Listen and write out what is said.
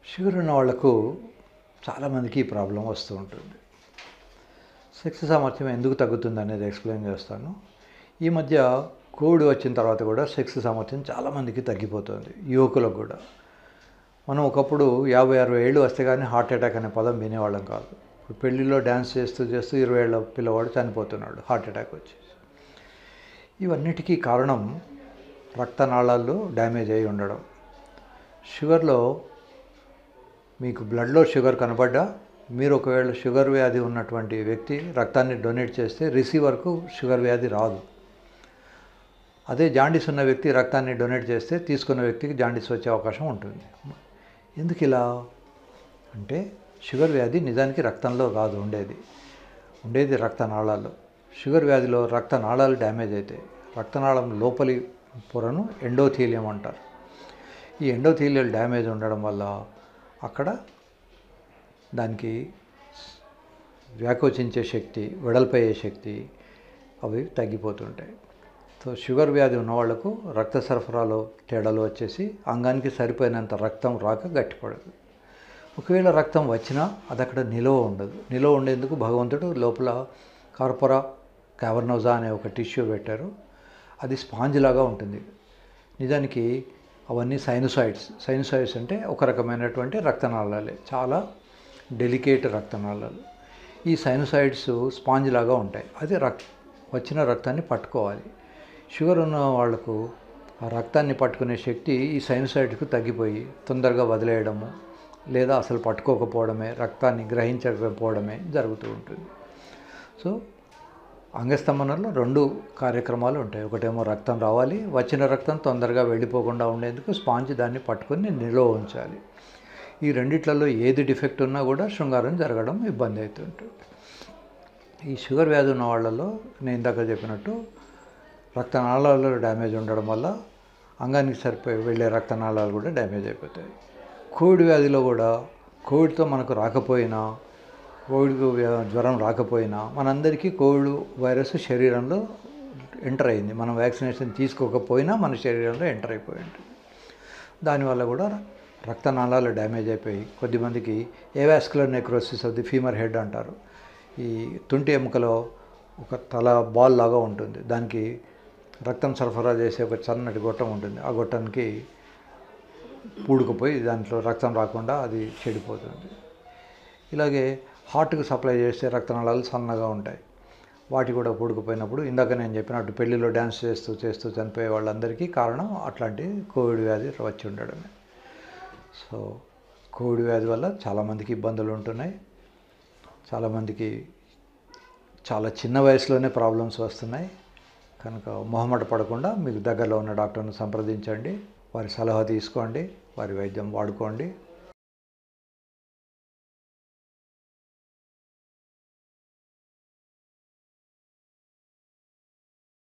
Sugar ఉన్న వాళ్ళకు చాలామందికి ఈ ప్రాబ్లం వస్తూ ఉంటుంది. సెక్స్ సామర్థ్యం ఎందుకు తగ్గుతుంది అనేది ఎక్స్ప్లెయిన్ చేస్తాను. ఈ మధ్య కోవిడ్ వచ్చిన తర్వాత కూడా సెక్స్ సామర్థ్యం చాలామందికి తగ్గిపోతుంది, యువకులకు కూడా. మనం ఒకప్పుడు 50-60 ఏళ్ళు వస్తే కానీ హార్ట్ అటాక్ అనే పదం వినేవాళ్ళం కాదు. ఇప్పుడు పెళ్ళిలో డ్యాన్స్ చేస్తూ 20 ఏళ్ళ పిల్లవాడు చనిపోతున్నాడు హార్ట్ అటాక్ వచ్చి. ఇవన్నిటికీ కారణం రక్తనాళాల్లో డ్యామేజ్ అయి ఉండడం. షుగర్లో మీకు బ్లడ్లో షుగర్ కనబడ్డా మీరు ఒకవేళ షుగర్ వ్యాధి ఉన్నటువంటి వ్యక్తి రక్తాన్ని డొనేట్ చేస్తే రిసీవర్కు షుగర్ వ్యాధి రాదు. అదే జాండీస్ ఉన్న వ్యక్తి రక్తాన్ని డొనేట్ చేస్తే తీసుకున్న వ్యక్తికి జాండీస్ వచ్చే అవకాశం ఉంటుంది. ఎందుకు ఇలా అంటే షుగర్ వ్యాధి నిజానికి రక్తంలో కాదు ఉండేది రక్తనాళాల్లో. షుగర్ వ్యాధిలో రక్తనాళాలు డ్యామేజ్ అవుతాయి. రక్తనాళం లోపలి పొరను ఎండోథీలియం అంటారు. ఈ ఎండోథీలియల్ డ్యామేజ్ ఉండడం వల్ల అక్కడ దానికి వ్యాకోచించే శక్తి, వెడల్పయ్యే శక్తి అవి తగ్గిపోతుంటాయి. సో షుగర్ వ్యాధి ఉన్నవాళ్లకు రక్త సరఫరాలో తేడాలు వచ్చేసి అంగానికి సరిపోయినంత రక్తం రాక గట్టిపడదు. ఒకవేళ రక్తం వచ్చినా అది అక్కడ నిలవ ఉండదు. నిలవ ఉండేందుకు భగవంతుడు లోపల కార్పొరా క్యావర్నోజా అనే ఒక టిష్యూ పెట్టారు. అది స్పాంజ్ లాగా ఉంటుంది. నిజానికి అవన్నీ సైనుసాయిడ్స్ అంటే ఒక రకమైనటువంటి రక్తనాళాలే, చాలా డెలికేట్ రక్తనాళాలు. ఈ సైనుసాయిడ్స్ స్పాంజ్ లాగా ఉంటాయి. అది వచ్చిన రక్తాన్ని పట్టుకోవాలి. షుగర్ ఉన్న వాళ్లకు ఆ రక్తాన్ని పట్టుకునే శక్తి ఈ సైనుసాయిడ్కు తగ్గిపోయి తొందరగా వదిలేయడము లేదా అసలు పట్టుకోకపోవడమే, రక్తాన్ని గ్రహించకపోవడమే జరుగుతూ ఉంటుంది. సో అంగస్తంభనలో 2 కార్యక్రమాలు ఉంటాయి. ఒకటేమో రక్తం రావాలి, వచ్చిన రక్తం తొందరగా వెళ్ళిపోకుండా ఉండేందుకు స్పాంజ్ దాన్ని పట్టుకొని నిల్వ ఉంచాలి. ఈ రెండిట్లలో ఏది డిఫెక్ట్ ఉన్నా కూడా శృంగారం జరగడం ఇబ్బంది అవుతుంటుంది. ఈ షుగర్ వ్యాధి ఉన్న వాళ్ళలో నేను ఇందాక చెప్పినట్టు రక్తనాళాలలో డ్యామేజ్ ఉండడం వల్ల అంగానికి సరిపోయి వెళ్ళే రక్తనాళాలు కూడా డ్యామేజ్ అయిపోతాయి. కోవిడ్ వ్యాధిలో కూడా కోవిడ్తో మనకు రాకపోయినా, కోవిడ్కు జ్వరం రాకపోయినా మనందరికీ కోవిడ్ వైరస్ శరీరంలో ఎంటర్ అయింది. మనం వ్యాక్సినేషన్ తీసుకోకపోయినా మన శరీరంలో ఎంటర్ అయిపోయి ఉంటుంది. దానివల్ల కూడా రక్తనాళాలు డ్యామేజ్ అయిపోయి కొద్దిమందికి avascular necrosis of the femur head అంటారు. ఈ తుంటి ఎముకలో ఒక తల బాల్ లాగా ఉంటుంది. దానికి రక్తం సరఫరా చేసే ఒక సన్నటి గొట్టం ఉంటుంది. ఆ గొట్టానికి పూడుకుపోయి దాంట్లో రక్తం రాకుండా అది చెడిపోతుంది. ఇలాగే హార్ట్కు సప్లై చేసే రక్తనాళాలు సన్నగా ఉంటాయి. వాటి కూడా పూడుకుపోయినప్పుడు ఇందాక నేను చెప్పినట్టు పెళ్లిలో డ్యాన్స్ చేస్తూ చనిపోయే వాళ్ళందరికీ కారణం అట్లాంటి కోవిడ్ వ్యాధి వచ్చి ఉండడమే. సో కోవిడ్ వ్యాధి వల్ల చాలామందికి ఇబ్బందులు ఉంటున్నాయి. చాలామందికి చాలా చిన్న వయసులోనే ప్రాబ్లమ్స్ వస్తున్నాయి. కనుక మొహమాట పడకుండా మీకు దగ్గరలో ఉన్న డాక్టర్ను సంప్రదించండి, వారి సలహా తీసుకోండి, వారి వైద్యం వాడుకోండి.